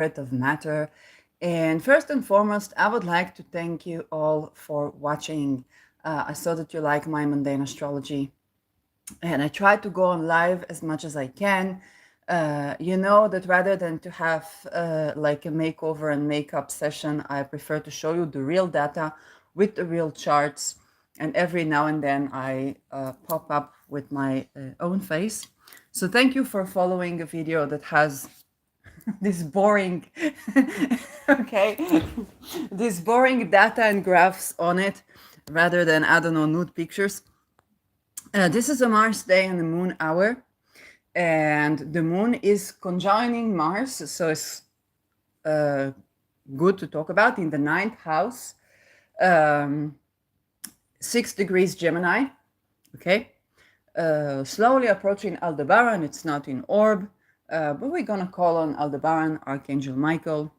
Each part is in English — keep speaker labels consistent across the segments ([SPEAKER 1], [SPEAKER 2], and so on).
[SPEAKER 1] of matter. And first and foremost, I would like to thank you all for watching. I saw that you like my mundane astrology, and I try to go on live as much as I can. You know that rather than to have like a makeover and makeup session, I prefer to show you the real data with the real charts. And every now and then I pop up with my own face. So thank you for following a video that has this boring, okay, this boring data and graphs on it rather than, I don't know, nude pictures. This is a Mars day and the moon hour, and the moon is conjoining Mars, so it's good to talk about in the ninth house, 6 degrees Gemini, okay? Slowly approaching Aldebaran. It's not in orb, but we're gonna call on Aldebaran, Archangel Michael,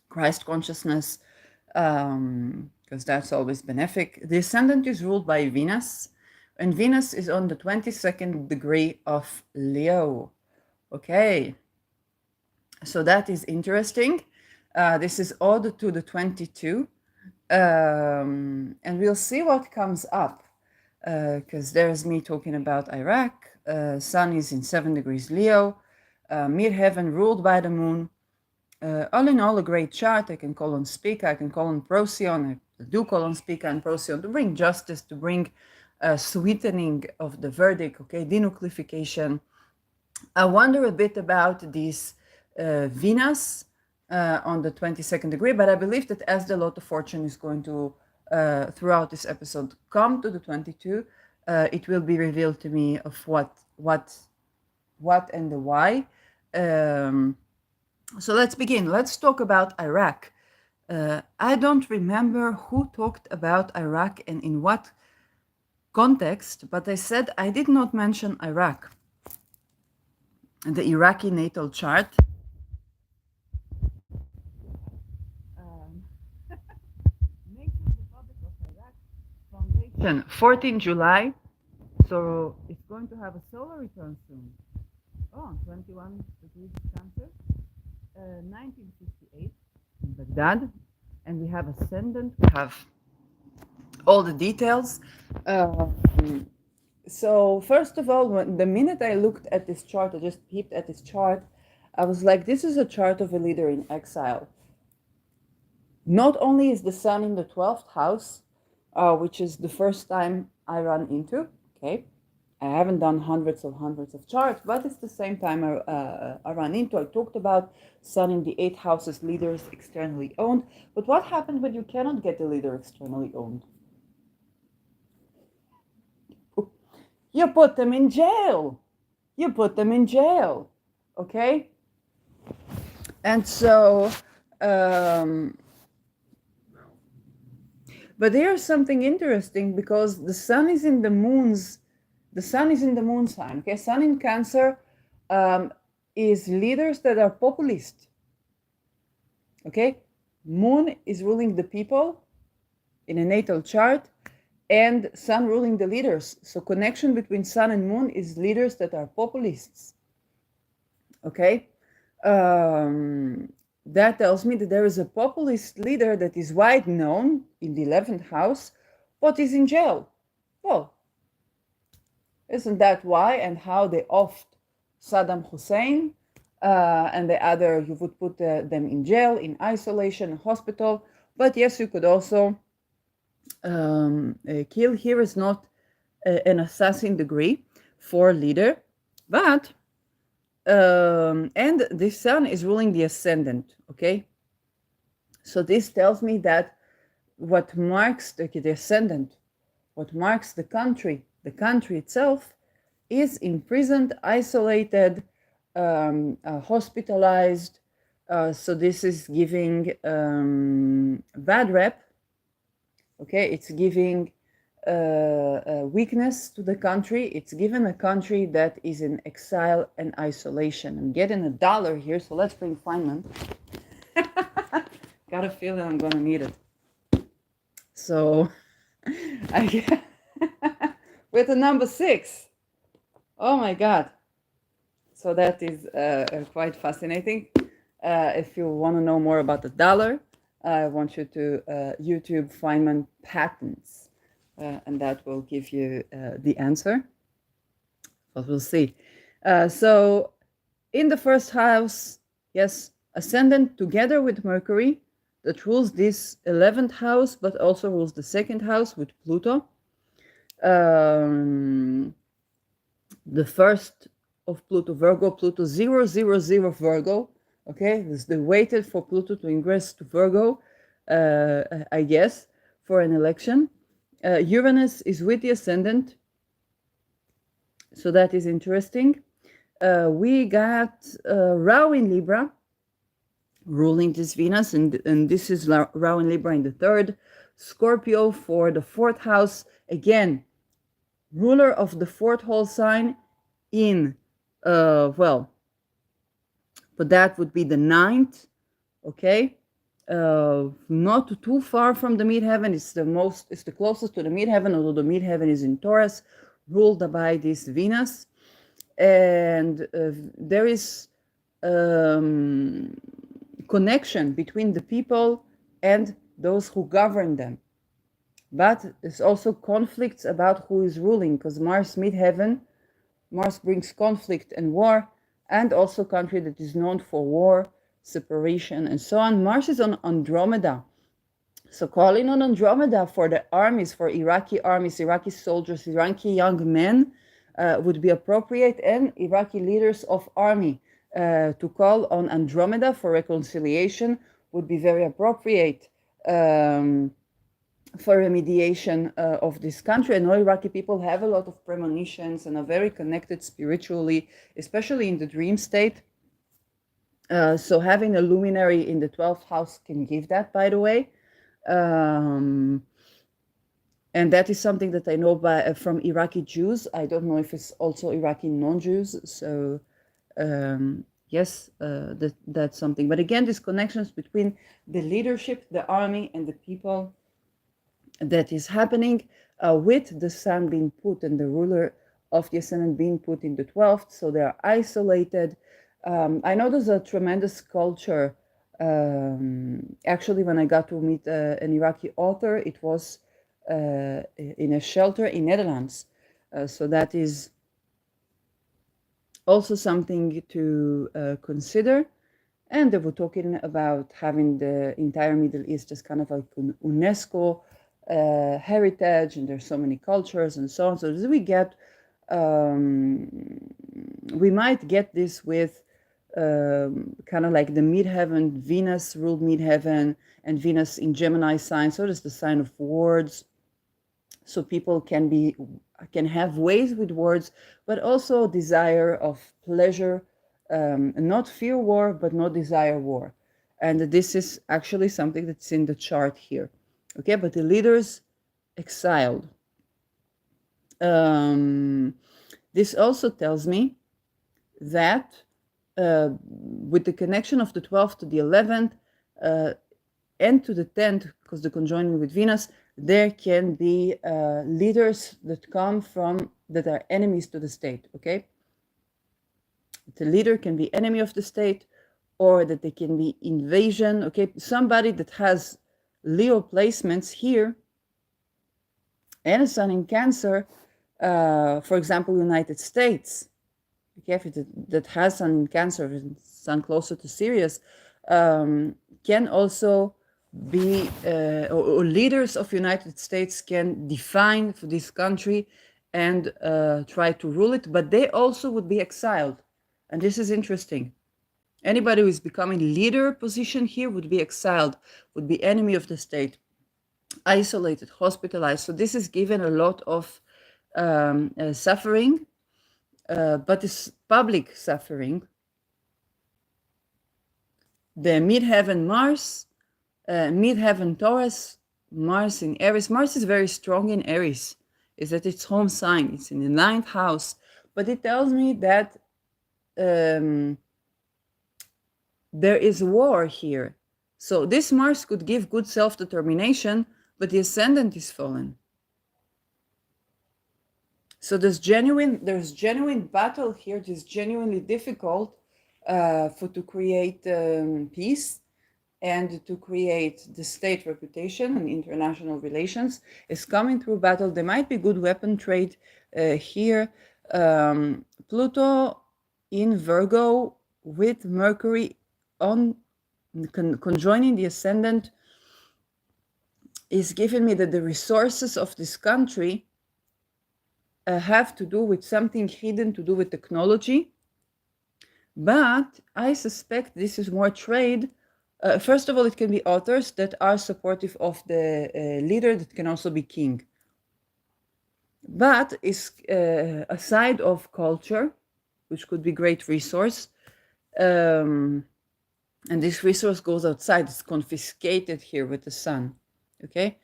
[SPEAKER 1] Christ consciousness, because that's always benefic. The ascendant is ruled by Venus, and Venus is on the 22nd degree of Leo. Okay, so that is interesting. This is odd to the 22, and we'll see what comes up, because there's me talking about Iraq. Sun is in 7 degrees Leo, midheaven ruled by the moon. All in all, a great chart. I can call on Spica, I can call on Procyon, I do call on Spica and Procyon to bring justice, to bring sweetening of the verdict, okay, denuclearification. I wonder a bit about this Venus on the 22nd degree, but I believe that as the lot of fortune is going to, throughout this episode, come to the 22, it will be revealed to me of what and the why. So let's begin. Let's talk about Iraq. I don't remember who talked about Iraq and in what context, but I said I did not mention Iraq. The Iraqi natal chart. Nation Republic of Iraq Foundation, 14 July. So it's going to have a solar return soon. Oh, 21 degrees of Cancer. 1958 in Baghdad, and we have ascendant, we have all the details. So first of all, the minute I looked at this chart, I just peeped at this chart, I was like, this is a chart of a leader in exile. Not only is the sun in the 12th house, which is the first time I run into, okay, I haven't done hundreds of charts, but it's the same time I run into. I talked about sun in the 8th houses, leaders externally owned. But what happens when you cannot get a leader externally owned? You put them in jail. You put them in jail. Okay? And so, but here's something interesting, because the sun is in the moon sign, okay? Sun in Cancer is leaders that are populist, okay? Moon is ruling the people in a natal chart, and sun ruling the leaders. So connection between sun and moon is leaders that are populists, okay? That tells me that there is a populist leader that is wide known in the 11th house, but is in jail. Well, isn't that why and how they offed Saddam Hussein and the other? You would put them in jail, in isolation, hospital. But yes, you could also kill. Here is not an assassin degree for leader, but and the sun is ruling the ascendant, okay? So this tells me that what marks the ascendant, what marks the country itself, is imprisoned, isolated, hospitalized. So this is giving bad rep, okay? It's giving weakness to the country. It's given a country that is in exile and isolation. I'm getting $1 here, so let's bring Feynman. Got a feeling I'm gonna need it. So I get with the number 6. Oh my God. So that is quite fascinating. If you want to know more about the dollar, I want you to YouTube Feynman patterns, and that will give you the answer. But we'll see. So in the first house, yes, ascendant together with Mercury that rules this 11th house, but also rules the second house with Pluto. The first of Pluto, Virgo, Pluto 000 Virgo. Okay, this they waited for Pluto to ingress to Virgo, I guess, for an election. Uranus is with the ascendant, so that is interesting. We got Rao in Libra, ruling this Venus, and this is Rao in Libra in the third. Scorpio for the fourth house, again, ruler of the fourth whole sign in, well, but that would be the ninth, okay? Not too far from the midheaven. It's the closest to the midheaven, although the midheaven is in Taurus, ruled by this Venus. And there is connection between the people and those who govern them. But there's also conflicts about who is ruling, because Mars midheaven, Mars brings conflict and war, and also country that is known for war, separation, and so on. Mars is on Andromeda. So calling on Andromeda for the armies, for Iraqi armies, Iraqi soldiers, Iraqi young men would be appropriate, and Iraqi leaders of army to call on Andromeda for reconciliation would be very appropriate for remediation of this country. I know Iraqi people have a lot of premonitions and are very connected spiritually, especially in the dream state. So having a luminary in the 12th house can give that, by the way. And that is something that I know from Iraqi Jews. I don't know if it's also Iraqi non-Jews. So yes, that's something. But again, these connections between the leadership, the army, and the people, that is happening with the sun being put and the ruler of the ascendant being put in the 12th. So they are isolated. I know there's a tremendous culture. Actually, when I got to meet an Iraqi author, it was in a shelter in Netherlands. So that is also something to consider. And they were talking about having the entire Middle East as kind of like an UNESCO heritage, and there's so many cultures and so on. So we get, we might get this with kind of like the midheaven, Venus ruled midheaven, and Venus in Gemini sign. So there's the sign of words. So people can have ways with words, but also desire of pleasure, not fear war, but not desire war. And this is actually something that's in the chart here. Okay, but the leaders exiled. This also tells me that with the connection of the 12th to the 11th and to the 10th, because the conjoining with Venus, there can be leaders that come from, that are enemies to the state, okay? The leader can be enemy of the state, or that they can be invasion, okay? Somebody that has Leo placements here and a sun in Cancer, for example, United States, okay, if that has sun in Cancer, sun closer to Sirius, can also be, or leaders of United States can define for this country and try to rule it, but they also would be exiled. And this is interesting. Anybody who is becoming leader position here would be exiled, would be enemy of the state, isolated, hospitalized. So this is given a lot of suffering, but it's public suffering. The midheaven Mars, midheaven Taurus, Mars in Aries. Mars is very strong in Aries. It's at its home sign. It's in the 9th house. But it tells me that there is war here. So this Mars could give good self-determination, but the ascendant is fallen. So there's genuine battle here. It is genuinely difficult for to create peace and to create the state reputation and international relations is coming through battle. There might be good weapon trade here. Pluto in Virgo with Mercury on conjoining the ascendant is giving me that the resources of this country have to do with something hidden to do with technology. But I suspect this is more trade. First of all, it can be authors that are supportive of the leader that can also be king. But is a side of culture, which could be great resource. And this resource goes outside. It's confiscated here with the sun. Okay.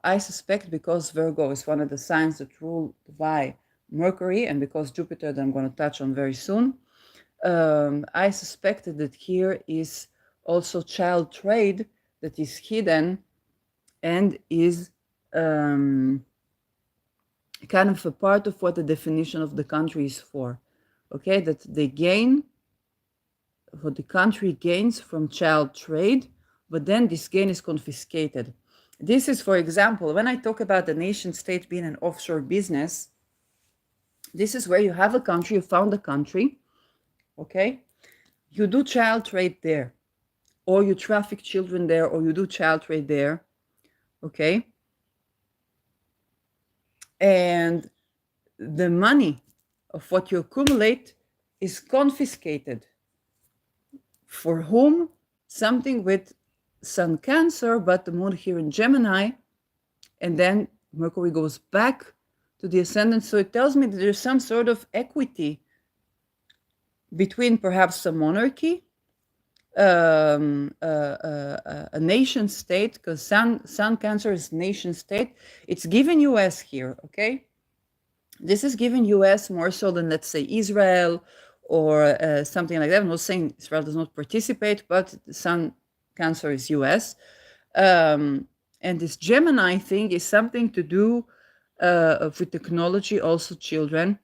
[SPEAKER 1] I suspect because Virgo is one of the signs that ruled by Mercury, and because Jupiter that I'm going to touch on very soon, I suspected that here is also child trade that is hidden and is kind of a part of what the definition of the country is for. Okay, that they gain, what the country gains from child trade, but then this gain is confiscated. This is, for example, when I talk about the nation state being an offshore business, this is where you have a country, you found a country, okay? You do child trade there, or you traffic children there, or you do child trade there, okay? And the money of what you accumulate is confiscated. For whom? Something with Sun Cancer, but the moon here in Gemini, and then Mercury goes back to the ascendant. So it tells me that there's some sort of equity between perhaps a monarchy, a nation state, because Sun Cancer is nation state. It's given US here, okay? This is given US more so than, let's say, Israel or something like that. I'm not saying Israel does not participate, but Sun Cancer is US. And this Gemini thing is something to do with technology, also children.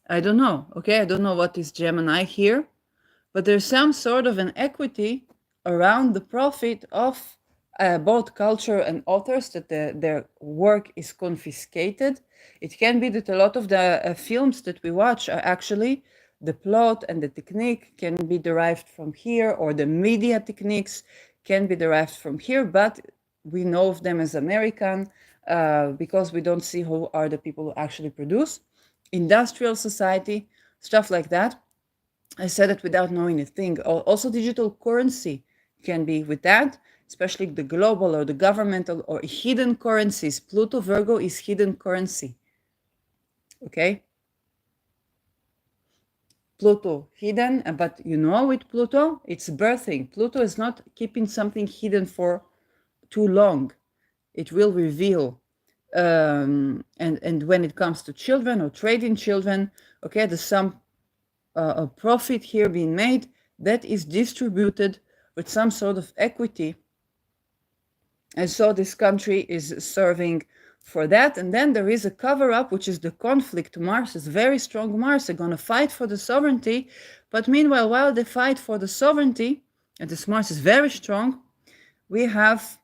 [SPEAKER 1] I don't know, okay? I don't know what is Gemini here, but there's some sort of an equity around the profit of both culture and authors, that their work is confiscated. It can be that a lot of the films that we watch are actually, the plot and the technique can be derived from here, or the media techniques can be derived from here, but we know of them as American because we don't see who are the people who actually produce. Industrial society, stuff like that. I said it without knowing a thing. Also, digital currency can be with that, especially the global or the governmental or hidden currencies. Pluto Virgo is hidden currency. Okay? Pluto hidden, but you know, with Pluto, it's birthing. Pluto is not keeping something hidden for too long. It will reveal. And when it comes to children or trading children, okay, there's some a profit here being made that is distributed with some sort of equity. And so this country is serving for that. And then there is a cover-up, which is the conflict. Mars is very strong. Mars are going to fight for the sovereignty. But meanwhile, while they fight for the sovereignty, and this Mars is very strong, we have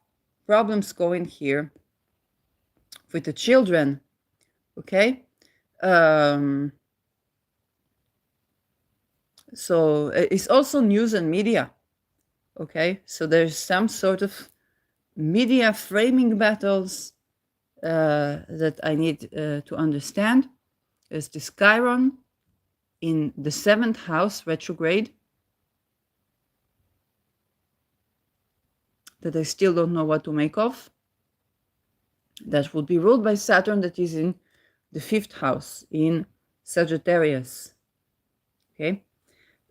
[SPEAKER 1] problems going here with the children. Okay? So it's also news and media. Okay? So there's some sort of media framing battles that I need to understand. There's this Chiron in the 7th house retrograde that I still don't know what to make of. That would be ruled by Saturn, that is in the 5th house in Sagittarius. Okay.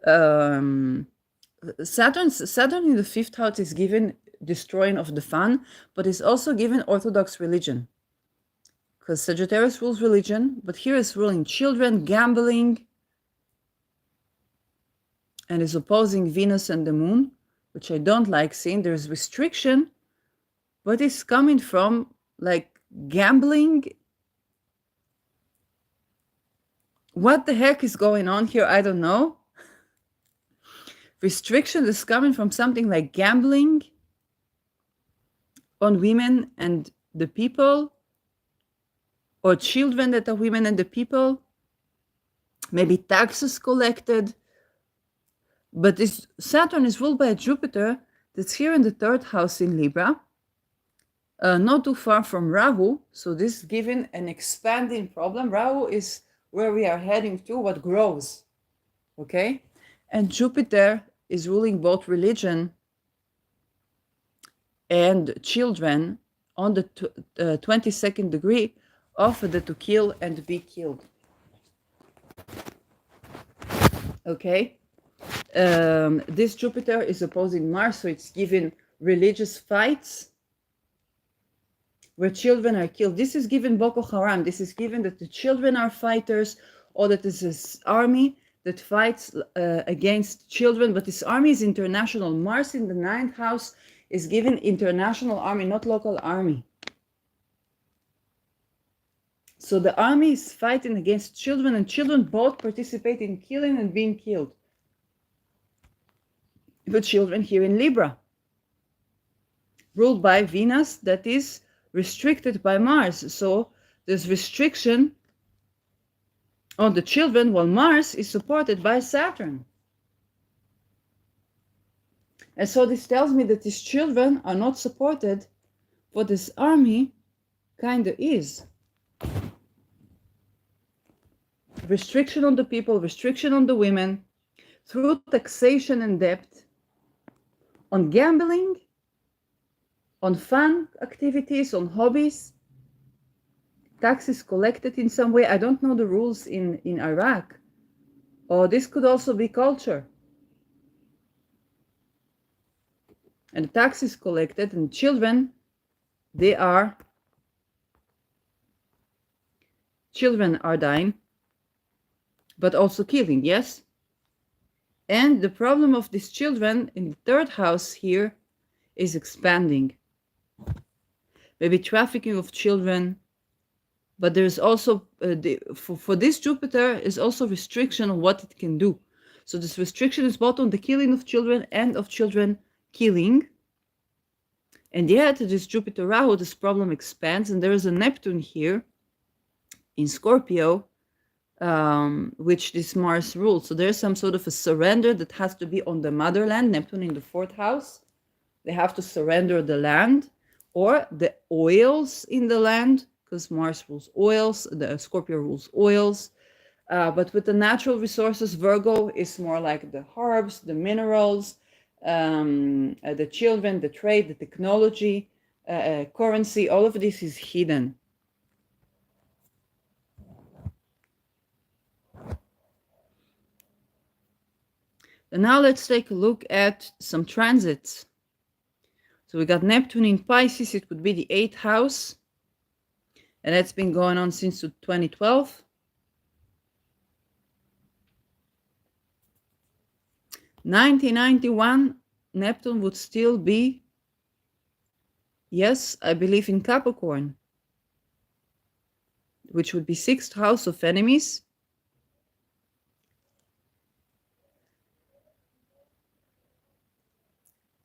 [SPEAKER 1] Saturn in the 5th house is given destroying of the fun, but is also given orthodox religion, because Sagittarius rules religion, but here is ruling children, gambling, and is opposing Venus and the moon, which I don't like seeing. There's restriction, but it's coming from like gambling What the heck is going on here? I don't know. Restriction is coming from something like gambling on women and the people, or children that are women and the people, maybe taxes collected. But this Saturn is ruled by Jupiter that's here in the third house in Libra, not too far from Rahu. So this is given an expanding problem. Rahu is where we are heading to, what grows. Okay? And Jupiter is ruling both religion and children on the 22nd degree of the to kill and be killed. Okay? This Jupiter is opposing Mars, so it's giving religious fights where children are killed. This is given Boko Haram. This is given that the children are fighters, or that this is army that fights against children. But this army is international. Mars in the 9th house is given international army, not local army. So the army is fighting against children, and children both participate in killing and being killed. The children here in Libra, ruled by Venus, that is restricted by Mars. So there's restriction on the children, while Mars is supported by Saturn. And so this tells me that these children are not supported, what this army kind of is. Restriction on the people, restriction on the women, through taxation and debt, on gambling, on fun activities, on hobbies, taxes collected in some way. I don't know the rules in Iraq. Or this could also be culture. And taxes collected, and children, children are dying, but also killing, yes? And the problem of these children in the third house here is expanding. Maybe trafficking of children, but there's also, for this Jupiter, is also restriction on what it can do. So this restriction is both on the killing of children and of children killing. And yet, this Jupiter Rahu, this problem expands, and there is a Neptune here in Scorpio, which this Mars rules. So there's some sort of a surrender that has to be on the motherland, Neptune in the 4th house. They have to surrender the land or the oils in the land, because Mars rules oils, the Scorpio rules oils. But with the natural resources, Virgo is more like the herbs, the minerals, the children, the trade, the technology, currency. All of this is hidden. And now let's take a look at some transits. So we got Neptune in Pisces. It would be the 8th house. And that's been going on since 2012. In 1991, Neptune would still be, yes, I believe, in Capricorn, which would be 6th house of enemies.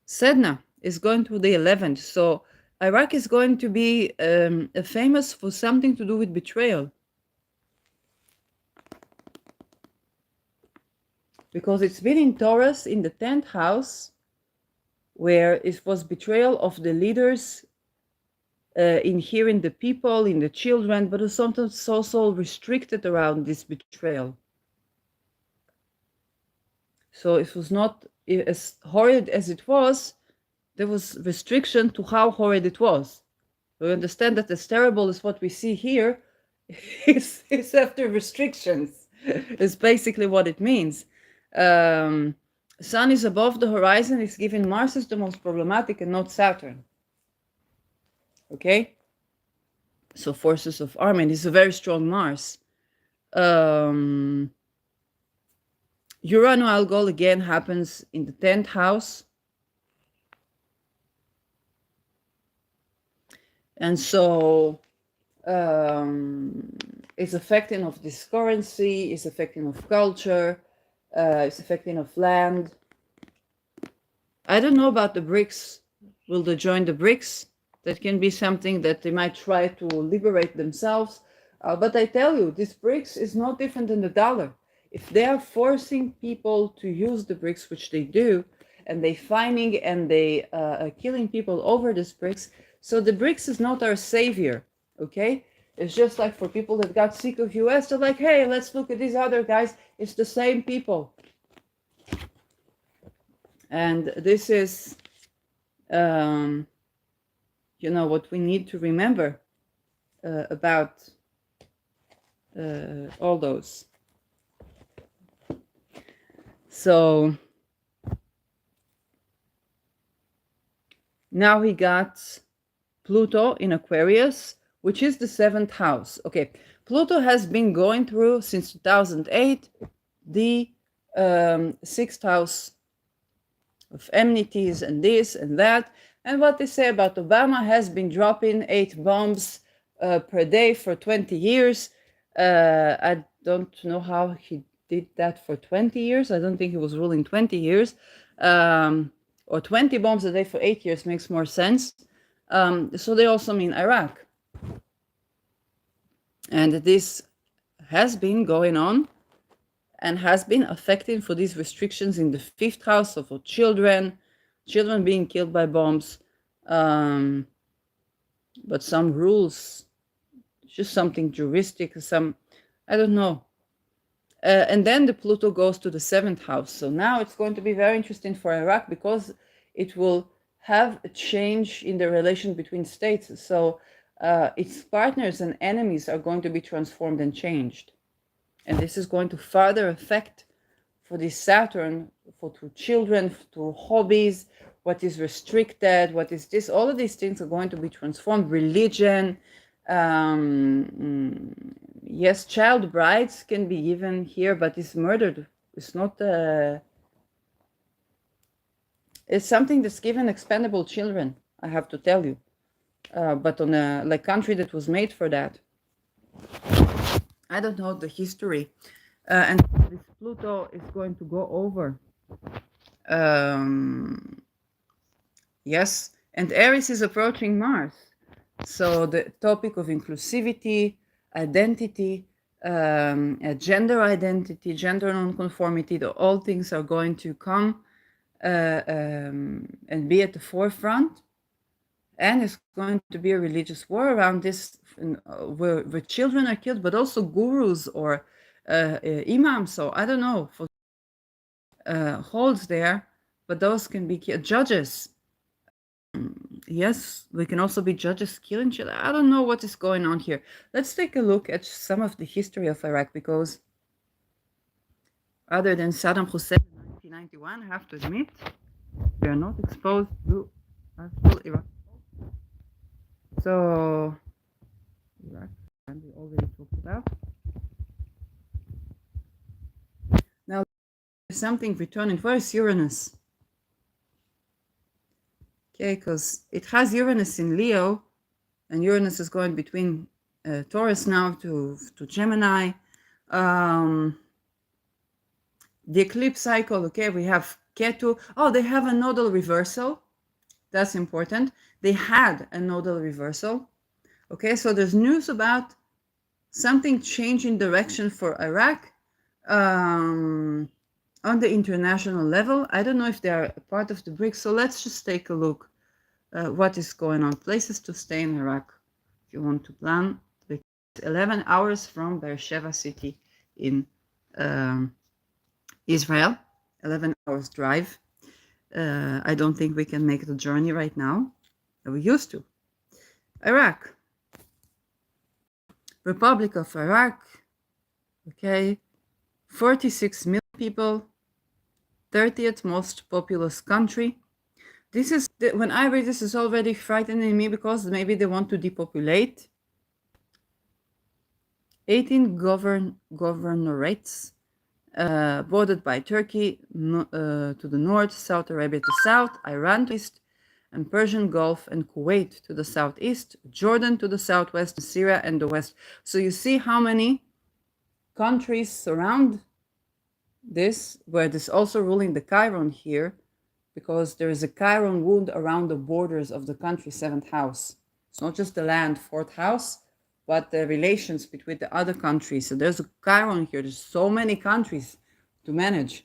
[SPEAKER 1] Sedna is going to the 11th. So Iraq is going to be famous for something to do with betrayal. Because it's been in Taurus in the 10th house, where it was betrayal of the leaders, in the people, in the children, but it's sometimes also restricted around this betrayal. So it was not as horrid as it was. There was restriction to how horrid it was. We understand that as terrible as what we see here is after restrictions. It's basically what it means. Sun is above the horizon. It's given Mars is the most problematic and not Saturn. Okay? So forces of army. And it's a very strong Mars. Urano Algol again happens in the 10th house. And so It's affecting of this currency, it's affecting of culture, it's affecting of land. I don't know about the BRICS. Will they join the BRICS? That can be something that they might try to liberate themselves. But I tell you, this BRICS is no different than the dollar. If they are forcing people to use the BRICS, which they do, and they fining and they are killing people over this BRICS, so the BRICS is not our savior, okay? It's just like for people that got sick of US, they're like, hey, let's look at these other guys. It's the same people. And this is, you know, what we need to remember about all those. So now we got Pluto in Aquarius, which is the 7th house. Okay, Pluto has been going through since 2008 the 6th house of enmities and this and that. And what they say about Obama has been dropping 8 bombs per day for 20 years. I don't know how he did that for 20 years. I don't think he was ruling 20 years. Or 20 bombs a day for 8 years makes more sense. So they also mean Iraq. And this has been going on and has been affecting for these restrictions in the 5th house of children being killed by bombs. But some rules, just something juristic, I don't know. And then the Pluto goes to the 7th house. So now it's going to be very interesting for Iraq because it will have a change in the relation between states. So its partners and enemies are going to be transformed and changed. And this is going to further affect for this Saturn, through children, through hobbies, what is restricted, what is this, all of these things are going to be transformed. Religion, yes, child brides can be given here, but it's murdered. It's not, it's something that's given expendable children, I have to tell you. But on a like country that was made for that. I don't know the history. And this Pluto is going to go over. Yes, and Aries is approaching Mars. So the topic of inclusivity, identity, gender identity, gender nonconformity, all things are going to come and be at the forefront. And it's going to be a religious war around this, where children are killed, but also gurus or imams. So I don't know, for holds there, but those can be judges. Yes, we can also be judges killing children. I don't know what is going on here. Let's take a look at some of the history of Iraq, because other than Saddam Hussein in 1991, I have to admit, we are not exposed to actual Iraq. So, Iraq, and we already talked about. Now, there's something returning. Where is Uranus? Okay, because it has Uranus in Leo, and Uranus is going between Taurus now to Gemini. The eclipse cycle, okay, we have Ketu. Oh, they have a nodal reversal. That's important. They had a nodal reversal. Okay, so there's news about something changing direction for Iraq on the international level. I don't know if they are a part of the BRICS, so let's just take a look what is going on. Places to stay in Iraq if you want to plan. It's 11 hours from Beersheba city in Israel, 11 hours drive. I don't think we can make the journey right now. We used to. Iraq. Republic of Iraq. Okay. 46 million people. 30th most populous country. This is, when I read this, is already frightening me because maybe they want to depopulate. 18 governorates. Bordered by Turkey to the north, Saudi Arabia to south, Iran to east, and Persian Gulf and Kuwait to the southeast, Jordan to the southwest, Syria and the west. So you see how many countries surround this, where there's also ruling the Chiron here, because there is a Chiron wound around the borders of the country, seventh house. It's not just the land, fourth house, but the relations between the other countries. So there's a Chiron here. There's so many countries to manage.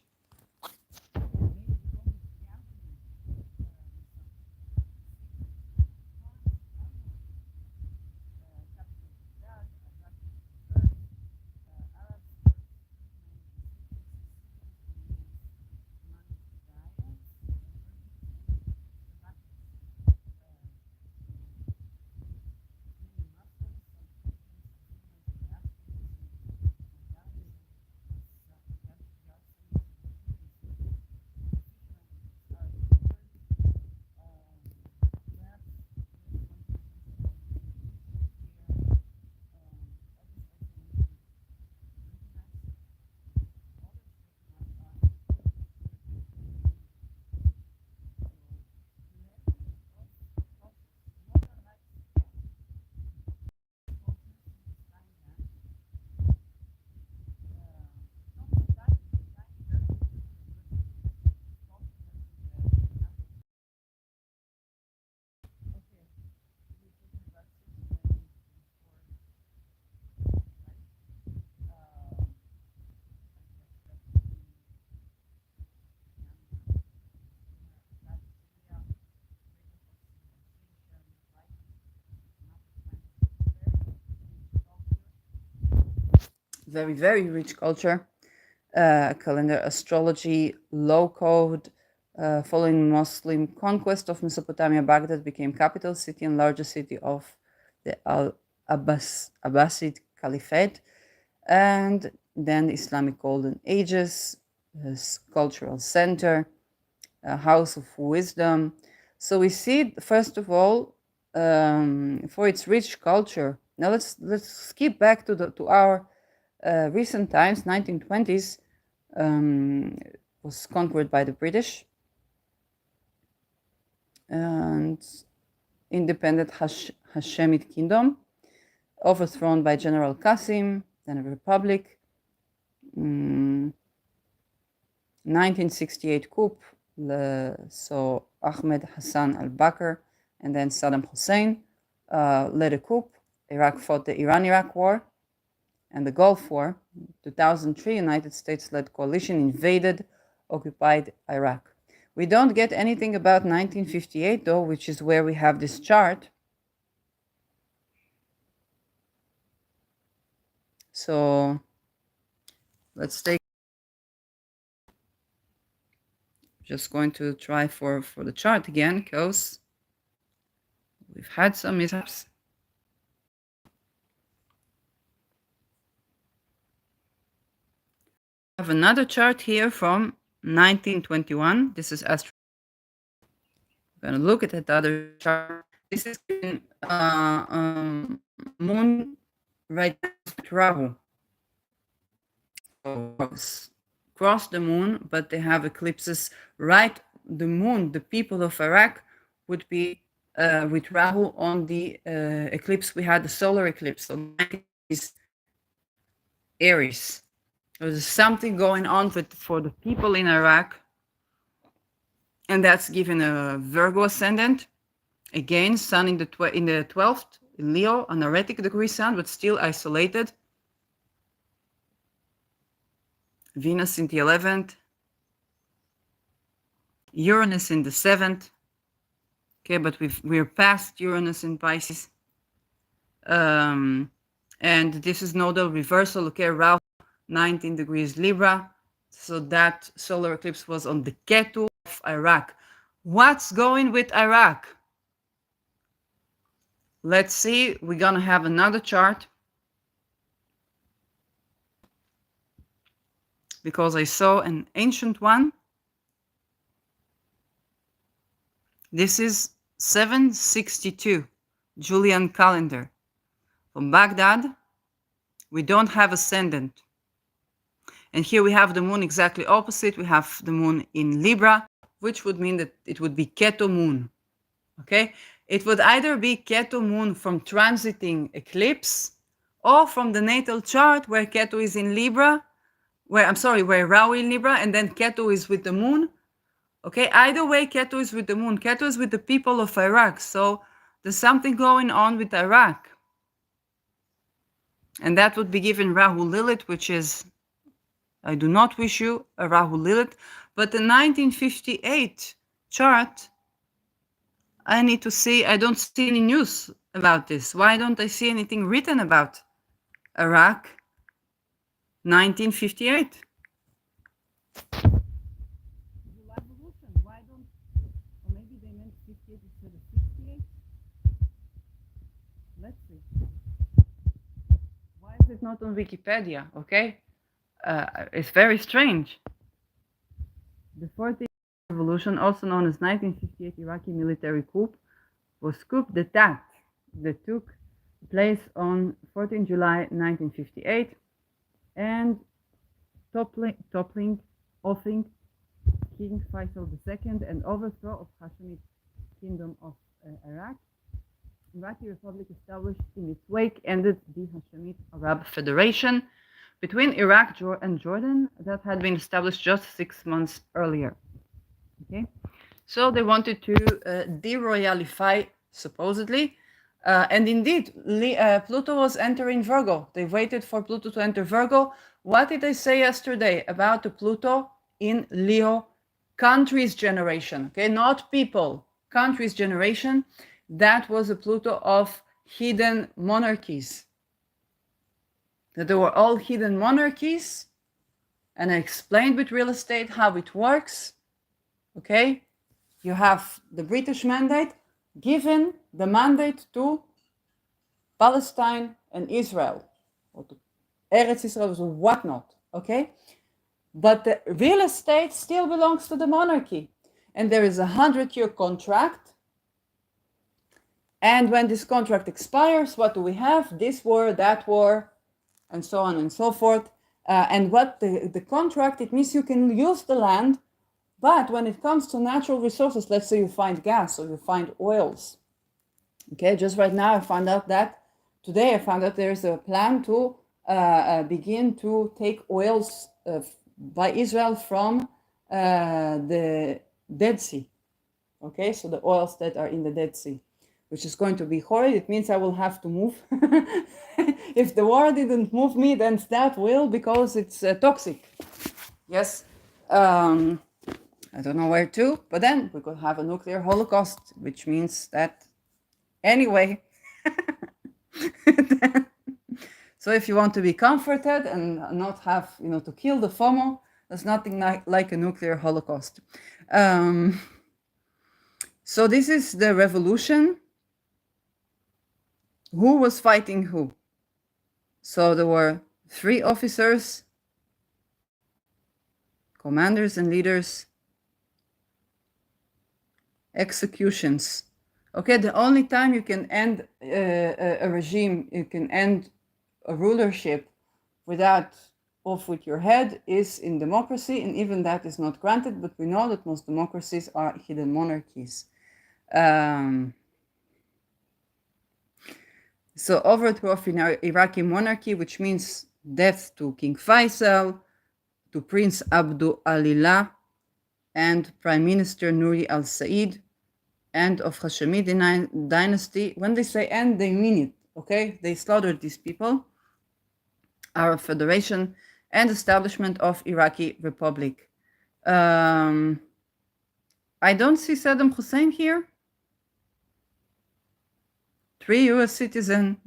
[SPEAKER 1] Very, very rich culture. Calendar astrology, low code. Following Muslim conquest of Mesopotamia, Baghdad became capital city and largest city of the Abbasid Caliphate. And then the Islamic Golden Ages, cultural center, a house of wisdom. So we see, first of all, for its rich culture. Now let's skip back to our recent times. 1920s was conquered by the British, and independent Hashemite kingdom, overthrown by General Qasim, then a republic. 1968 coup, so Ahmed Hassan al-Bakr and then Saddam Hussein led a coup. Iraq fought the Iran-Iraq War and the Gulf War. 2003, United States-led coalition invaded, occupied Iraq. We don't get anything about 1958 though, which is where we have this chart. So let's take, just going to try for the chart again, because we've had some mishaps. I have another chart here from 1921. This is astro. I'm going to look at that other chart. This is moon right next Rahu. So cross the moon, but they have eclipses right. The moon, the people of Iraq would be with Rahu on the eclipse. We had the solar eclipse. So is Aries. There's something going on for the people in Iraq, and that's given a Virgo ascendant. Again, Sun in the 12th, Leo, an heretic degree Sun, but still isolated. Venus in the 11th. Uranus in the 7th. Okay, but we're past Uranus in Pisces. And this is nodal reversal. Okay, Rahu 19 degrees Libra. So that solar eclipse was on the Ketu of Iraq. What's going with Iraq? Let's see. We're going to have another chart, because I saw an ancient one. This is 762 Julian calendar. From Baghdad, we don't have ascendant. And here we have the moon exactly opposite. We have the moon in Libra, which would mean that it would be Ketu moon. Okay, it would either be Ketu moon from transiting eclipse, or from the natal chart where Ketu is in Libra, where Rahu in Libra, and then Ketu is with the moon. Okay, either way, Ketu is with the moon. Ketu is with the people of Iraq. So there's something going on with Iraq. And that would be given Rahu Lilith, which is, I do not wish you a Rahu Lilith, but the 1958 chart, I need to see, I don't see any news about this. Why don't I see anything written about Iraq 1958? Why don't, or maybe they meant 58 instead of 68? Let's see. Why is it not on Wikipedia? Okay, it's very strange. The 14th revolution, also known as 1958 Iraqi military coup, was coup d'état that took place on 14 July 1958 and toppling, offing King Faisal II and overthrow of Hashemite Kingdom of Iraq. Iraqi Republic established in its wake ended the Hashemite Arab Federation between Iraq and Jordan that had been established just 6 months earlier. Okay, so they wanted to deroyalify, supposedly, and indeed, Pluto was entering Virgo. They waited for Pluto to enter Virgo. What did I say yesterday about the Pluto in Leo? Countries generation, okay, not people, countries generation. That was a Pluto of hidden monarchies. That they were all hidden monarchies, and I explained with real estate how it works. Okay, you have the British mandate, given the mandate to Palestine and Israel, or to Eretz Israel or whatnot. Okay, but the real estate still belongs to the monarchy, and there is a 100-year contract. And when this contract expires, what do we have? This war, that war, and so on and so forth. And what the contract, it means you can use the land, but when it comes to natural resources, let's say you find gas or you find oils. Okay, just right now I found out that today I found out there is a plan to begin to take oils by Israel from the Dead Sea. Okay, so the oils that are in the Dead Sea, which is going to be horrid. It means I will have to move. If the war didn't move me, then that will, because it's toxic. Yes. I don't know where to, but then we could have a nuclear holocaust, which means that anyway. So if you want to be comforted and not have, to kill the FOMO, there's nothing like a nuclear holocaust. So this is the revolution. Who was fighting who? So there were 3 officers, commanders and leaders, executions. Okay, the only time you can end a regime, you can end a rulership without off with your head, is in democracy, and even that is not granted, but we know that most democracies are hidden monarchies. So overthrow of Iraqi monarchy, which means death to King Faisal, to Prince Abdul Alillah, and Prime Minister Nouri al-Said, end of Hashemite dynasty. When they say end, they mean it, okay? They slaughtered these people. Arab Federation, and establishment of Iraqi Republic. I don't see Saddam Hussein here. 3 US citizens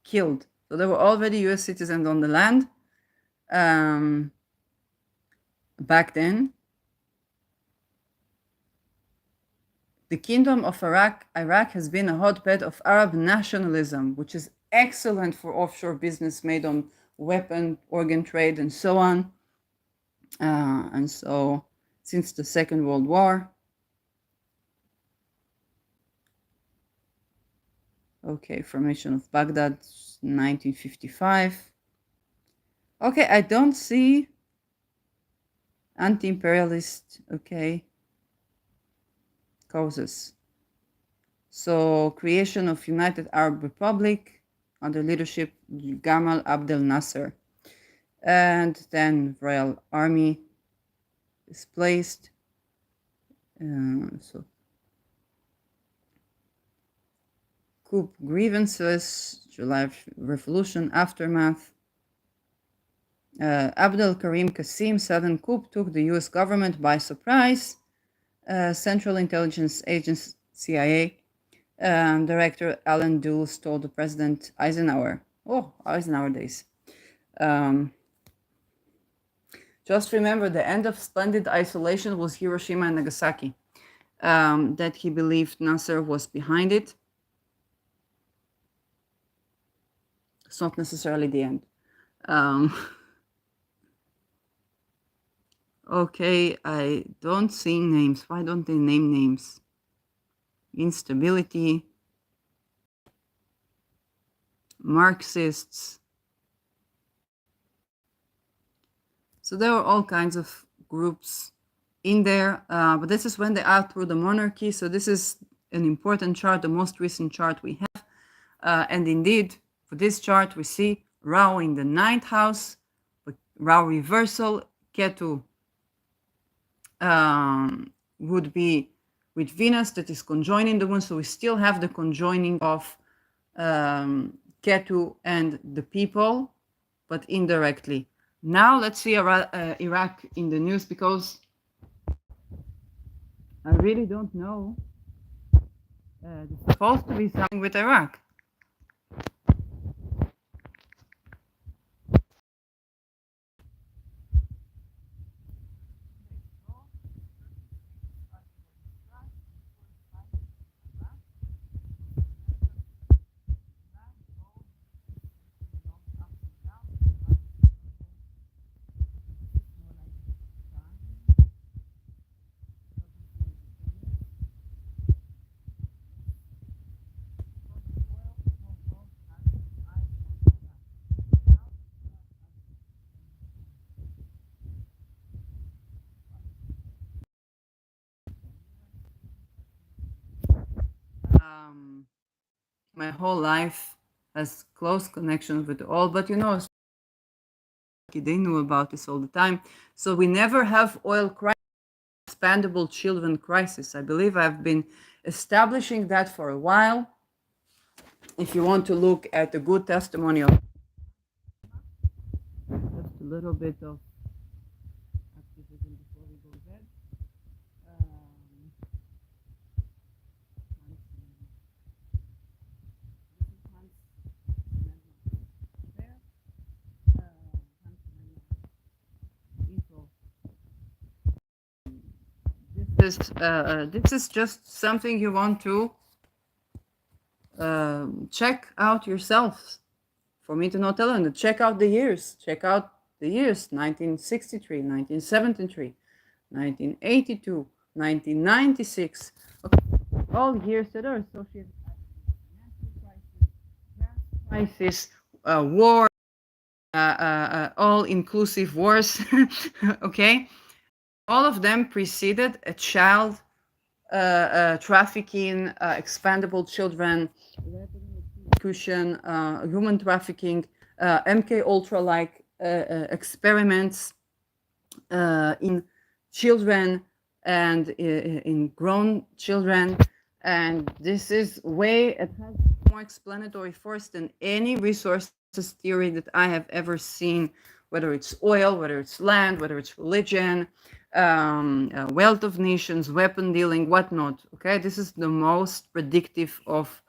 [SPEAKER 1] killed. So there were already US citizens on the land back then. The Kingdom of Iraq has been a hotbed of Arab nationalism, which is excellent for offshore business made on weapon, organ trade, and so on. And so since the Second World War. Okay, formation of Baghdad, 1955. Okay, I don't see anti-imperialist, okay, causes. So creation of United Arab Republic under leadership Gamal Abdel Nasser. And then Royal Army displaced. So coup grievances, July Revolution aftermath. Abdel Karim Qasim sudden coup took the U.S. government by surprise. Central Intelligence Agency CIA Director Alan Dulles told the President Eisenhower. Oh, Eisenhower days. Just remember, the end of splendid isolation was Hiroshima and Nagasaki. That he believed Nasser was behind it. It's not necessarily the end. Okay, I don't see names. Why don't they name names? Instability, Marxists. So there are all kinds of groups in there, but this is when they outthrew the monarchy. So this is an important chart, the most recent chart we have. And indeed, for this chart, we see Rao in the 9th house, Rao reversal, Ketu would be with Venus that is conjoining the moon. So we still have the conjoining of Ketu and the people, but indirectly. Now let's see Iraq in the news, because I really don't know. It's supposed to be something with Iraq. My whole life has close connections with all, but you know, they knew about this all the time. So we never have oil crisis, expandable children crisis. I believe I've been establishing that for a while. If you want to look at the good testimonial, just a little bit of activism before we go to bed. This is just something you want to check out yourselves. For me to not tell them to check out the years. Check out the years 1963, 1973, 1982, 1996. Okay. All years that are associated with financial crisis, war, all-inclusive wars. Okay, all of them preceded a child trafficking, expandable children, execution, human trafficking, MK Ultra-like experiments in children and in grown children. And this is way, it has more explanatory force than any resources theory that I have ever seen, whether it's oil, whether it's land, whether it's religion, wealth of nations, weapon dealing, whatnot. Okay, this is the most predictive of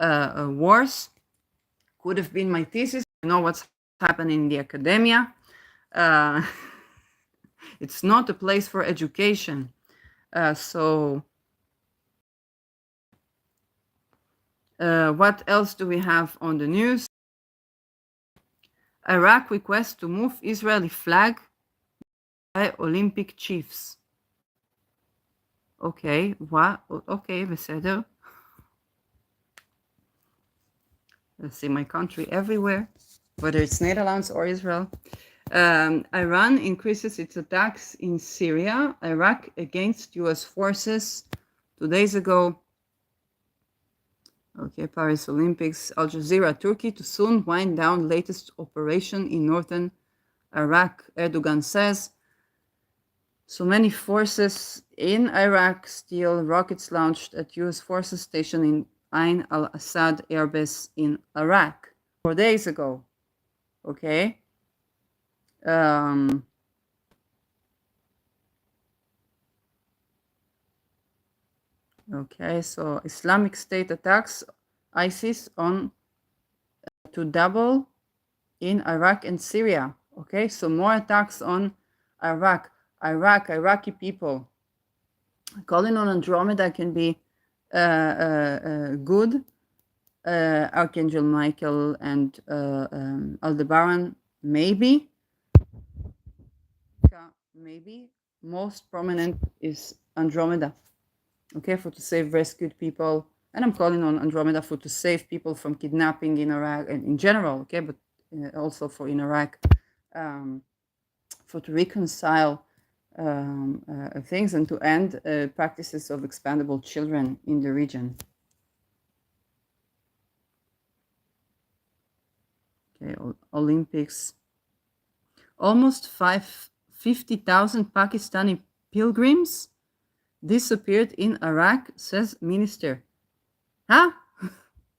[SPEAKER 1] wars. Could have been my thesis. You know what's happening in the academia. It's not a place for education. So what else do we have on the news? Iraq requests to move Israeli flag by Olympic chiefs. Okay, what? Okay, בסדר. Let's see my country everywhere, whether it's Netherlands or Israel. Iran increases its attacks in Syria, Iraq against US forces. 2 days ago, Okay, Paris Olympics. Al Jazeera, Turkey to soon wind down latest operation in northern Iraq, Erdogan says. So many forces in Iraq steal rockets launched at US forces stationed in Ain al-Assad airbase in Iraq 4 days ago. Okay. Okay, so Islamic State attacks ISIS on to double in Iraq and Syria. Okay, so more attacks on Iraqi people. Calling on Andromeda can be good. Archangel Michael and Aldebaran, maybe. Maybe. Most prominent is Andromeda. Okay, for to save rescued people. And I'm calling on Andromeda for to save people from kidnapping in Iraq and in general, okay, but also for in Iraq, for to reconcile things and to end practices of expandable children in the region. Okay, Olympics. Almost 50,000 Pakistani pilgrims disappeared in Iraq, says minister. Huh?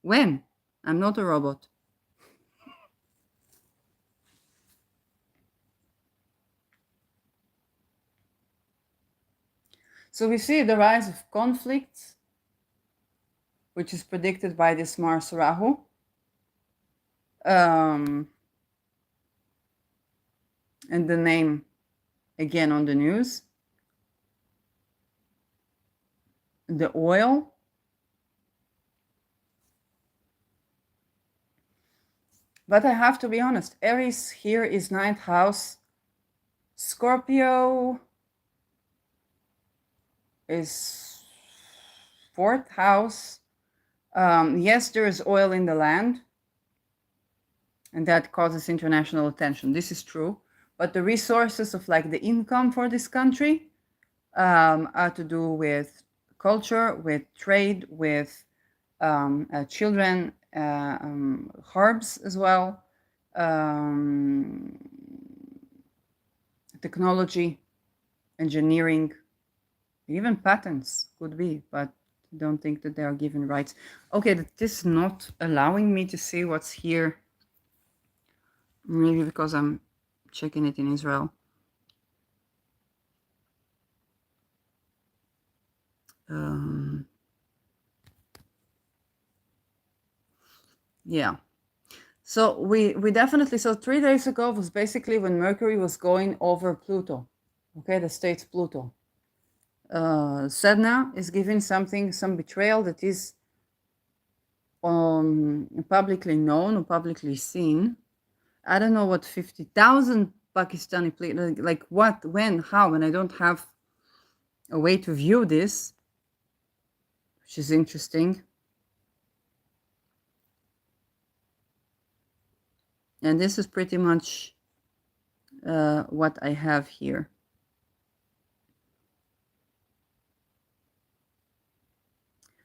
[SPEAKER 1] When? I'm not a robot. So we see the rise of conflict, which is predicted by this Mars Rahu. And the name again on the news. The oil. But I have to be honest, Aries here is 9th house. Scorpio is 4th house. Yes, there is oil in the land, and that causes international attention. This is true. But the resources of like the income for this country are to do with culture, with trade, with children, herbs as well, technology, engineering, even patents could be, but don't think that they are given rights. Okay, this is not allowing me to see what's here. Maybe because I'm checking it in Israel. Yeah. So we definitely, so 3 days ago was basically when Mercury was going over Pluto. Okay, the state's Pluto. Sedna is giving something, some betrayal that is publicly known or publicly seen. I don't know what 50,000 Pakistani, like what, when, how, and I don't have a way to view this, which is interesting. And this is pretty much what I have here.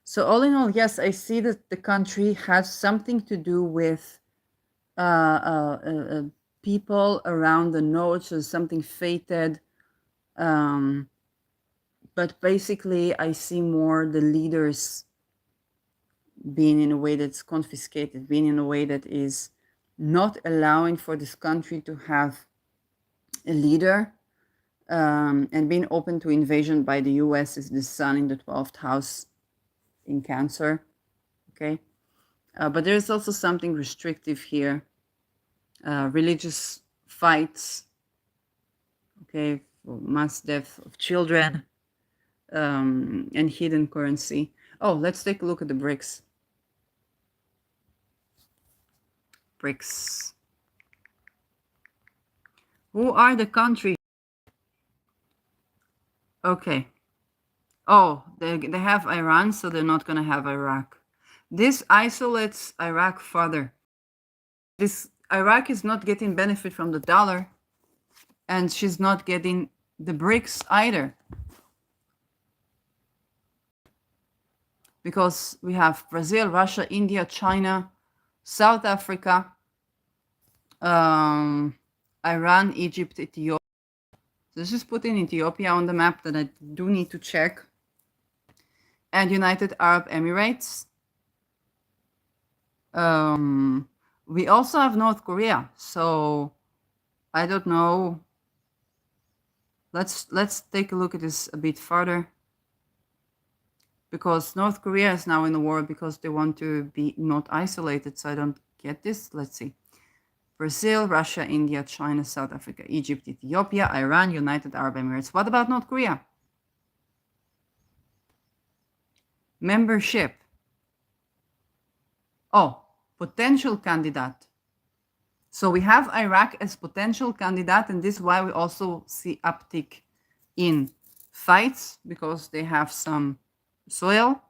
[SPEAKER 1] So all in all, yes, I see that the country has something to do with people around the nodes, so something fated. But basically, I see more the leaders being in a way that's confiscated, being in a way that is not allowing for this country to have a leader, and being open to invasion by the US is the sun in the 12th house in Cancer. Okay. But there is also something restrictive here. Religious fights. Okay. For mass death of children, and hidden currency. Oh, let's take a look at the BRICS. BRICS. Who are the countries? Okay. Oh, they have Iran, so they're not going to have Iraq. This isolates Iraq further. This Iraq is not getting benefit from the dollar, and she's not getting the BRICS either. because we have Brazil, Russia, India, China, South Africa, Iran, Egypt, Ethiopia. This is putting Ethiopia on the map that I do need to check. And United Arab Emirates. We also have North Korea. So I don't know. Let's take a look at this a bit further. Because North Korea is now in the war because they want to be not isolated. So I don't get this. Let's see. Brazil, Russia, India, China, South Africa, Egypt, Ethiopia, Iran, United Arab Emirates. What about North Korea? Membership. Oh, potential candidate. So we have Iraq as potential candidate, and this is why we also see uptick in fights because they have some soil.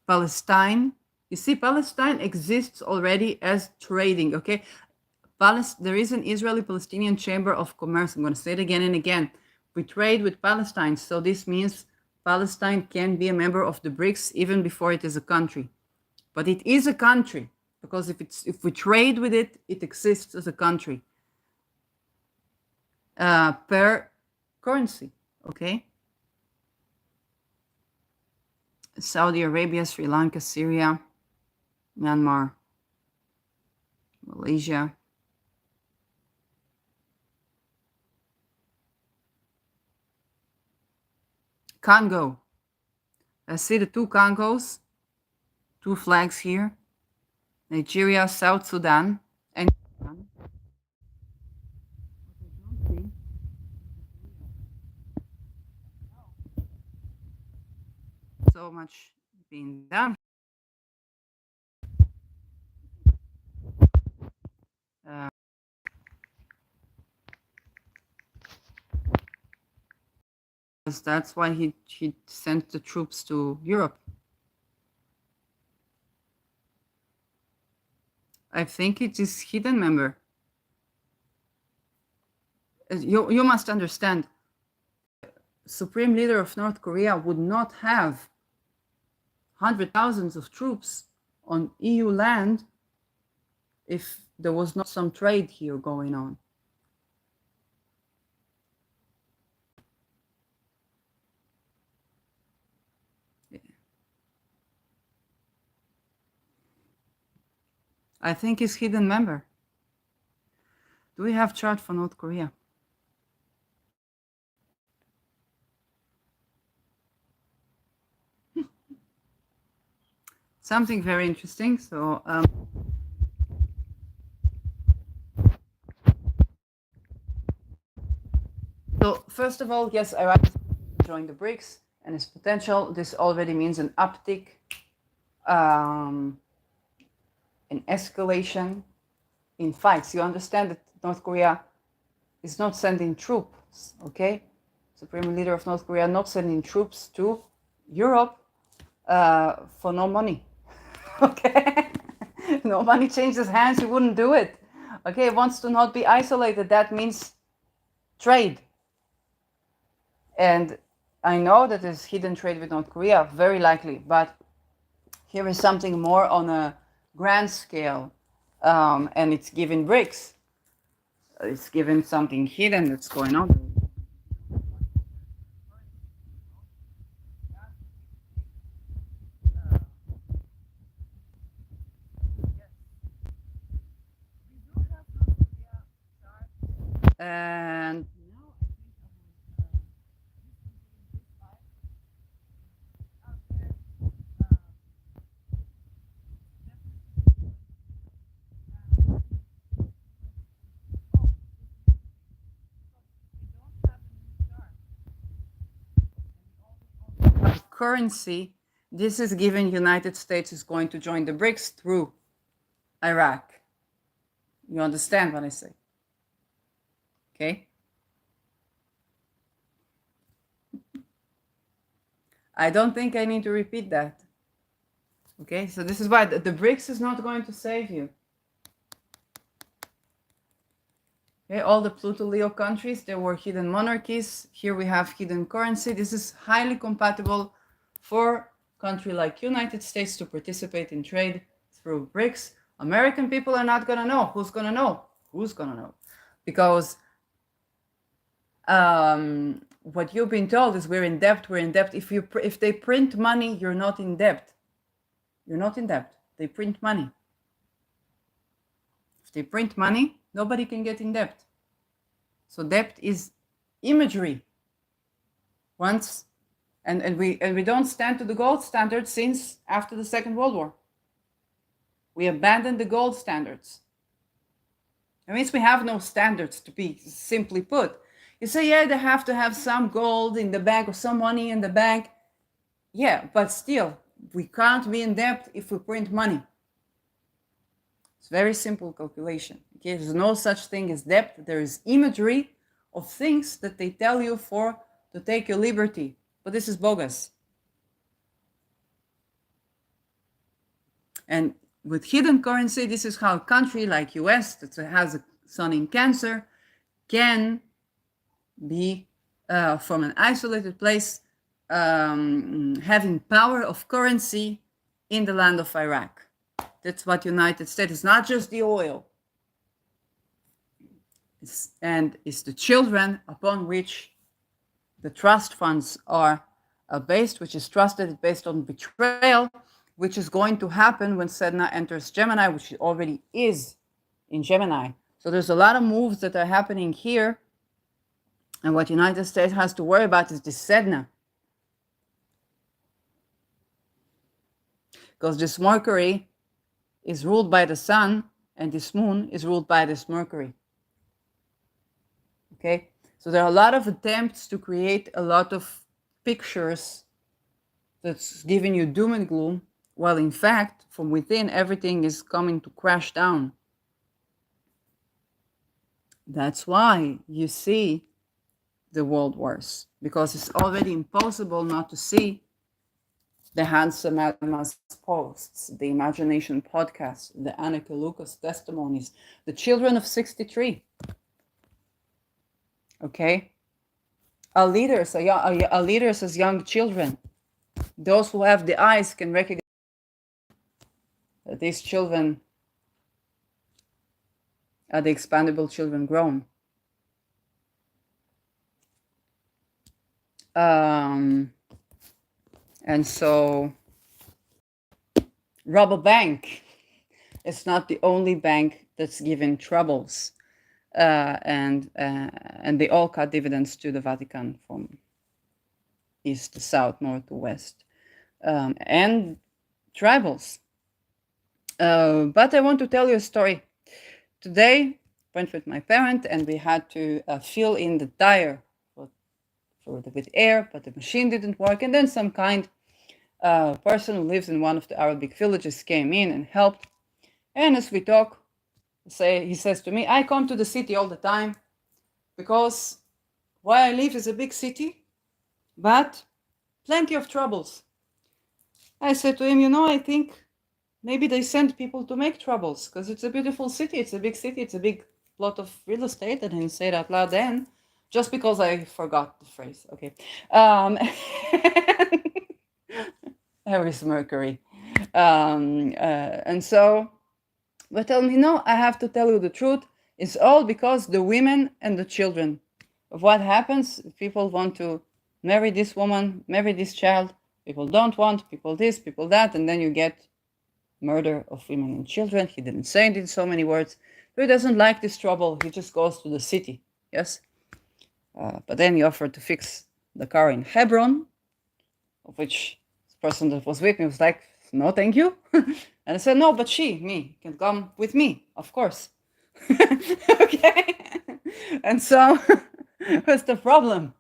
[SPEAKER 1] Palestine. You see, Palestine exists already as trading, okay? There is an Israeli-Palestinian Chamber of Commerce. I'm going to say it again and again. We trade with Palestine, so this means Palestine can be a member of the BRICS even before it is a country. But it is a country, because if we trade with it, it exists as a country per currency, okay? Saudi Arabia, Sri Lanka, Syria, Myanmar, Malaysia. Congo. I see the two Congos, two flags here. Nigeria, South Sudan, and so much being done. That's why he sent the troops to Europe. I think it is hidden member. You must understand, Supreme Leader of North Korea would not have hundred thousands of troops on EU land if there was not some trade here going on. I think he's hidden member. Do we have chart for North Korea? Something very interesting. So first of all, yes, Iraq is join the BRICS and its potential. This already means an uptick, an escalation in fights. You understand that North Korea is not sending troops, okay? Supreme Leader of North Korea not sending troops to Europe for no money, okay? No money changes hands, he wouldn't do it. Okay, wants to not be isolated. That means trade. And I know that there's hidden trade with North Korea, very likely, but here is something more on a grand scale, and it's given BRICS. It's given something hidden that's going on. And currency, this is given United States is going to join the BRICS through Iraq. You understand what I say? Okay. I don't think I need to repeat that. Okay, so this is why the BRICS is not going to save you. Okay, all the Pluto-Leo countries, there were hidden monarchies. Here we have hidden currency. This is highly compatible for a country like United States to participate in trade through BRICS. American people are not going to know. Who's going to know? Who's going to know? Because what you've been told is we're in debt, we're in debt. If they print money, you're not in debt. You're not in debt. They print money. If they print money, nobody can get in debt. So debt is imagery. And we don't stand to the gold standard since after the Second World War. We abandoned the gold standards. That means we have no standards, to be simply put. You say, yeah, they have to have some gold in the bank or some money in the bank. Yeah, but still, we can't be in debt if we print money. It's very simple calculation. Okay? There's no such thing as debt. There is imagery of things that they tell you to take your liberty. But this is bogus. And with hidden currency, this is how a country like US that has a sun in Cancer can be from an isolated place having power of currency in the land of Iraq. That's what United States is, not just the oil. It's the children upon which the trust funds are based, which is trusted based on betrayal, which is going to happen when Sedna enters Gemini, which it already is in Gemini. So there's a lot of moves that are happening here. And what United States has to worry about is this Sedna. Because this Mercury is ruled by the sun, and this moon is ruled by this Mercury. Okay? So there are a lot of attempts to create a lot of pictures that's giving you doom and gloom, while in fact, from within, everything is coming to crash down. That's why you see the world wars, because it's already impossible not to see the Handsome Adam's posts, the Imagination podcast, the Annika Lucas testimonies, the children of 63. Okay? Our leaders as young children. Those who have the eyes can recognize that these children are the expandable children grown. And so Rabobank is not the only bank that's given troubles. And they all cut dividends to the Vatican from east to south, north to west, and tribals. But I want to tell you a story. Today, I went with my parent and we had to fill in the tire with air, but the machine didn't work. And then some kind person who lives in one of the Arabic villages came in and helped. And as we talk, he says to me, I come to the city all the time because where I live is a big city, but plenty of troubles. I said to him, I think maybe they send people to make troubles because it's a beautiful city, it's a big city, it's a big plot of real estate. I didn't say it out loud then, just because I forgot the phrase. Okay. Aries Mercury. And so, but tell me, no, I have to tell you the truth. It's all because the women and the children. Of what happens, people want to marry this woman, marry this child. People don't want, people this, people that, and then you get murder of women and children. He didn't say it in so many words. But he doesn't like this trouble. He just goes to the city. Yes? But then he offered to fix the car in Hebron, of which the person that was with me was like, no, thank you. And I said, no, but me, can come with me, of course. Okay? And so, what's the problem?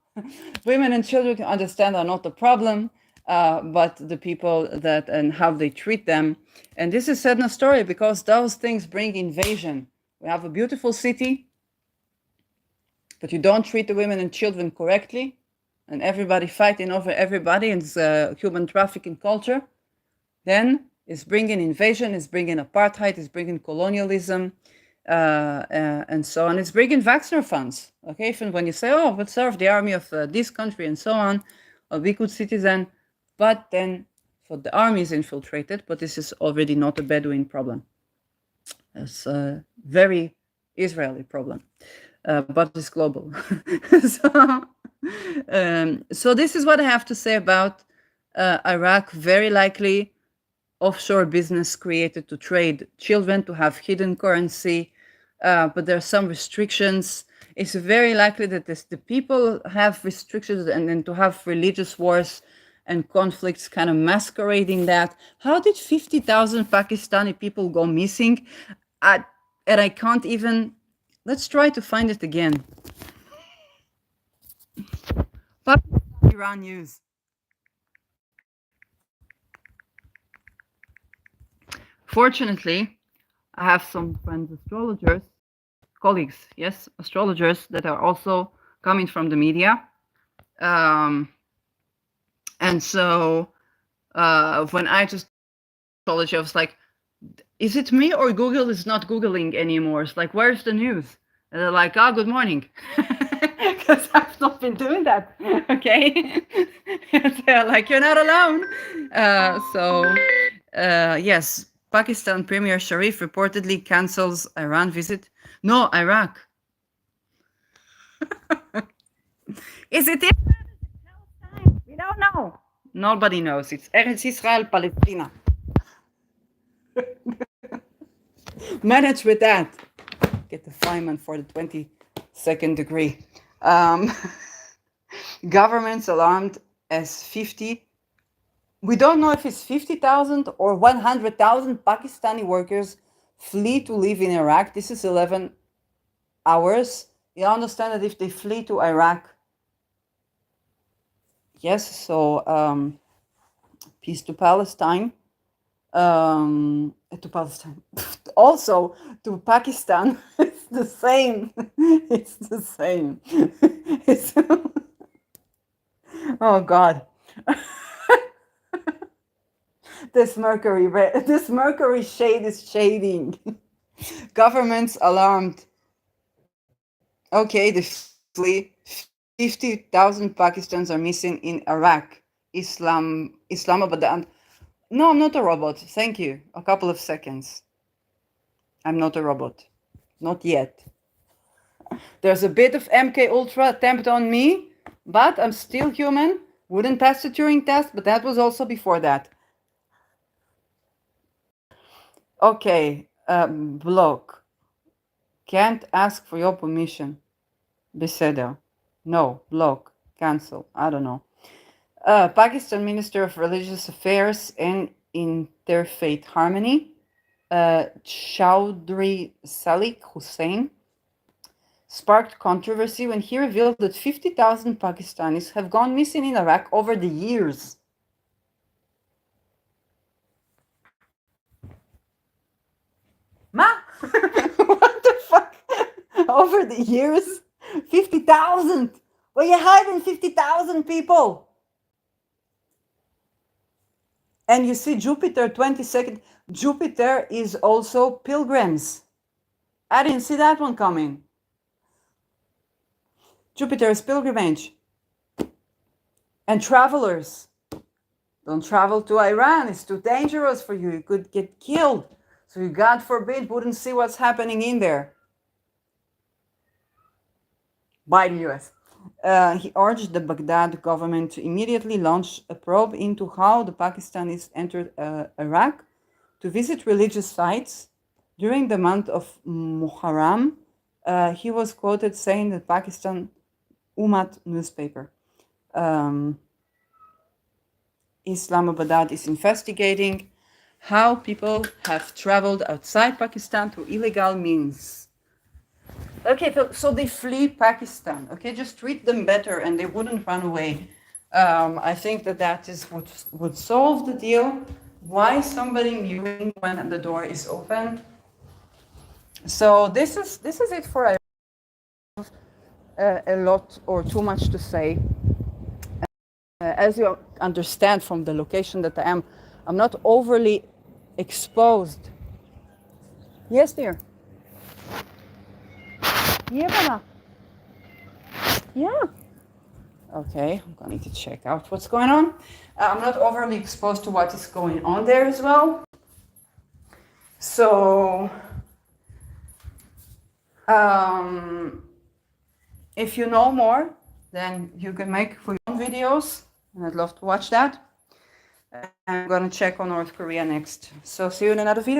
[SPEAKER 1] Women and children can understand are not the problem, but the people that and how they treat them. And this is Sedna's story because those things bring invasion. We have a beautiful city, but you don't treat the women and children correctly, and everybody fighting over everybody, and it's human trafficking culture, then it's bringing invasion, it's bringing apartheid, it's bringing colonialism, and so on. It's bringing vaccine funds. Okay, even when you say, "Oh, but serve the army of this country and so on," a be good citizen, but then so the army is infiltrated. But this is already not a Bedouin problem. It's a very Israeli problem, but it's global. So this is what I have to say about Iraq. Very likely offshore business created to trade children, to have hidden currency, but there are some restrictions. It's very likely that the people have restrictions and then to have religious wars and conflicts kind of masquerading that. How did 50,000 Pakistani people go missing? And I can't even, let's try to find it again. Pakistan, Iran news. Fortunately, I have some friends, astrologers, colleagues, yes, astrologers that are also coming from the media. And so when I just astrology, I was like, is it me or Google is not Googling anymore? It's like, where's the news? And they're like, oh, good morning. Because I've not been doing that. Okay. They're like, you're not alone. Yes, Pakistan Premier Sharif reportedly cancels Iran visit. No, Iraq. Is it Palestine? We don't know. Nobody knows. It's Eretz Israel, Palestina. Manage with that. Get the Feynman for the 22nd degree. Governments alarmed as 50. We don't know if it's 50,000 or 100,000 Pakistani workers flee to live in Iraq. This is 11 hours. You understand that if they flee to Iraq, yes, so peace to Palestine. To Palestine. Also to Pakistan. It's the same. It's the same. It's oh God. This Mercury shade is shading. Governments alarmed. Okay, the flee. 50,000 Pakistanis are missing in Iraq. Islamabad. No, I'm not a robot. Thank you. A couple of seconds. I'm not a robot. Not yet. There's a bit of MK Ultra attempt on me, but I'm still human. Wouldn't pass the Turing test, but that was also before that. Okay, block. Can't ask for your permission. Beseda. No, block. Cancel. I don't know. Pakistan Minister of Religious Affairs and Interfaith Harmony, Chaudhry Salik Hussain, sparked controversy when he revealed that 50,000 Pakistanis have gone missing in Iraq over the years. Ma? What the fuck? Over the years? 50,000? Where you hiding 50,000 people? And you see Jupiter 22nd. Jupiter is also pilgrims. I didn't see that one coming. Jupiter is pilgrimage. And travelers. Don't travel to Iran. It's too dangerous for you. You could get killed. So you, God forbid, wouldn't see what's happening in there. By the US. He urged the Baghdad government to immediately launch a probe into how the Pakistanis entered Iraq to visit religious sites during the month of Muharram. He was quoted saying that Pakistan Ummat newspaper. Islamabad is investigating how people have traveled outside Pakistan through illegal means. Okay, so they flee Pakistan. Okay, just treat them better and they wouldn't run away. I think that is what would solve the deal. Why somebody mewing when the door is open? So this is it for I have a lot or too much to say. As you understand from the location that I am, I'm not overly exposed. Yes, dear. Yeah, Mama. Yeah. Okay, I'm going to check out what's going on. I'm not overly exposed to what is going on there as well. So, if you know more, then you can make for your own videos, and I'd love to watch that. I'm going to check on North Korea next. So see you in another video.